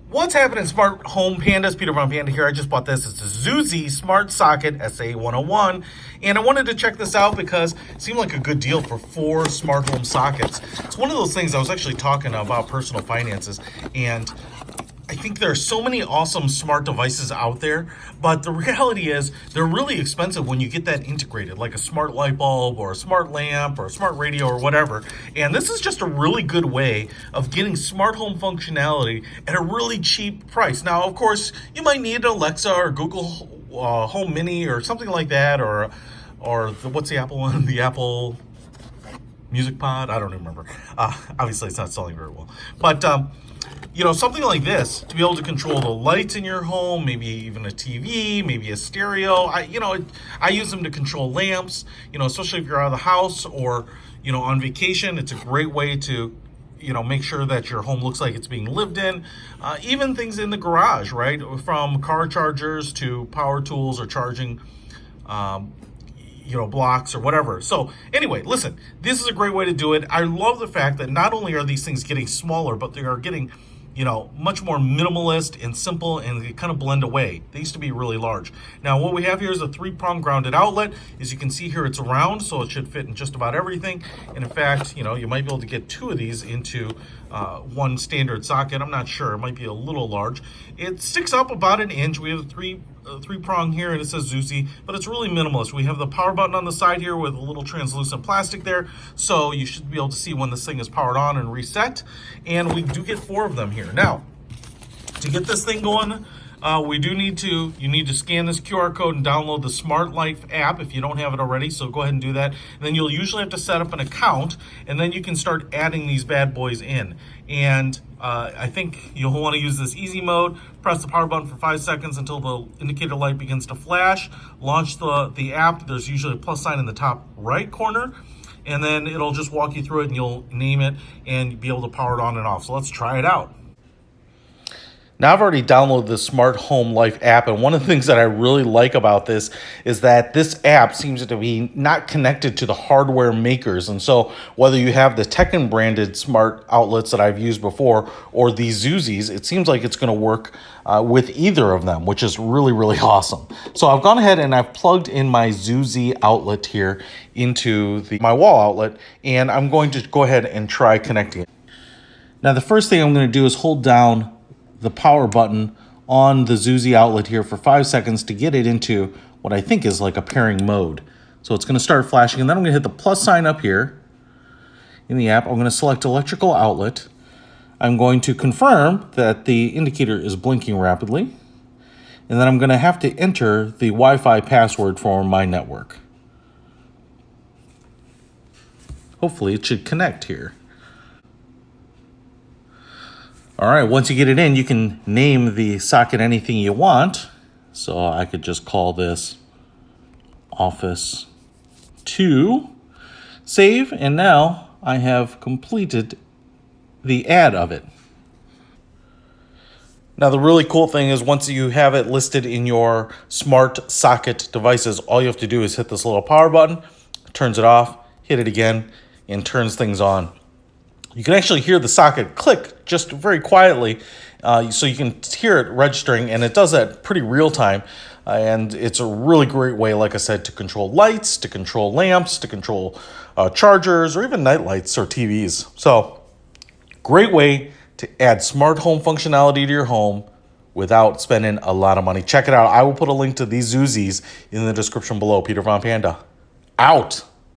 What's happening, smart home pandas? Peter von Panda here. I just bought this. It's a ZOOZEE Smart Socket SA101, and I wanted to check this out because it seemed like a good deal for 4 smart home sockets. It's one of those things. I was actually talking about personal finances, and I think there are so many awesome smart devices out there, but the reality is they're really expensive when you get that integrated, like a smart light bulb or a smart lamp or a smart radio or whatever. And this is just a really good way of getting smart home functionality at a really cheap price. Now, of course, you might need an Alexa or Google Home Mini or something like that, or what's the Apple one? The Apple Music Pod? I don't remember. Obviously, it's not selling very well, but something like this to be able to control the lights in your home, maybe even a TV, maybe a stereo. I use them to control lamps, especially if you're out of the house or, on vacation. It's a great way to, make sure that your home looks like it's being lived in. Even things in the garage, right? From car chargers to power tools or charging, blocks or whatever. So anyway, listen, this is a great way to do it. I love the fact that not only are these things getting smaller, but they are getting much more minimalist and simple, and they kind of blend away. They used to be really large. Now, what we have here is a 3-prong grounded outlet. As you can see here, it's round, so it should fit in just about everything. And in fact, you might be able to get 2 of these into one standard socket. I'm not sure. It might be a little large. It sticks up about 1 inch. We have a 3-prong here, and it says ZOOZEE, but it's really minimalist. We have the power button on the side here with a little translucent plastic there, so you should be able to see when this thing is powered on and reset. And we do get 4 of them here. Now, to get this thing going, you need to scan this QR code and download the Smart Life app if you don't have it already, so go ahead and do that. And then you'll usually have to set up an account, and then you can start adding these bad boys in. And I think you'll want to use this easy mode. Press the power button for 5 seconds until the indicator light begins to flash. Launch the app. There's usually a plus sign in the top right corner, and then it'll just walk you through it, and you'll name it and be able to power it on and off. So let's try it out. Now, I've already downloaded the Smart Home Life app, and one of the things that I really like about this is that this app seems to be not connected to the hardware makers. And so whether you have the Tekken branded smart outlets that I've used before or these ZOOZEEs, it seems like it's going to work with either of them, which is really, really awesome. So I've gone ahead and I've plugged in my ZOOZEE outlet here into my wall outlet, and I'm going to go ahead and try connecting it. Now, the first thing I'm going to do is hold down the power button on the ZOOZEE outlet here for 5 seconds to get it into what I think is like a pairing mode. So it's going to start flashing, and then I'm going to hit the plus sign up here in the app. I'm going to select electrical outlet. I'm going to confirm that the indicator is blinking rapidly, and then I'm going to have to enter the Wi-Fi password for my network. Hopefully it should connect here. All right, once you get it in, you can name the socket anything you want. So I could just call this Office 2, save, and now I have completed the add of it. Now, the really cool thing is once you have it listed in your smart socket devices, all you have to do is hit this little power button, turns it off, hit it again, and turns things on. You can actually hear the socket click just very quietly, so you can hear it registering, and it does that pretty real time. And it's a really great way, like I said, to control lights, to control lamps, to control chargers, or even night lights or TVs. So, great way to add smart home functionality to your home without spending a lot of money. Check it out. I will put a link to these ZOOZEEs in the description below. Peter von Panda, out.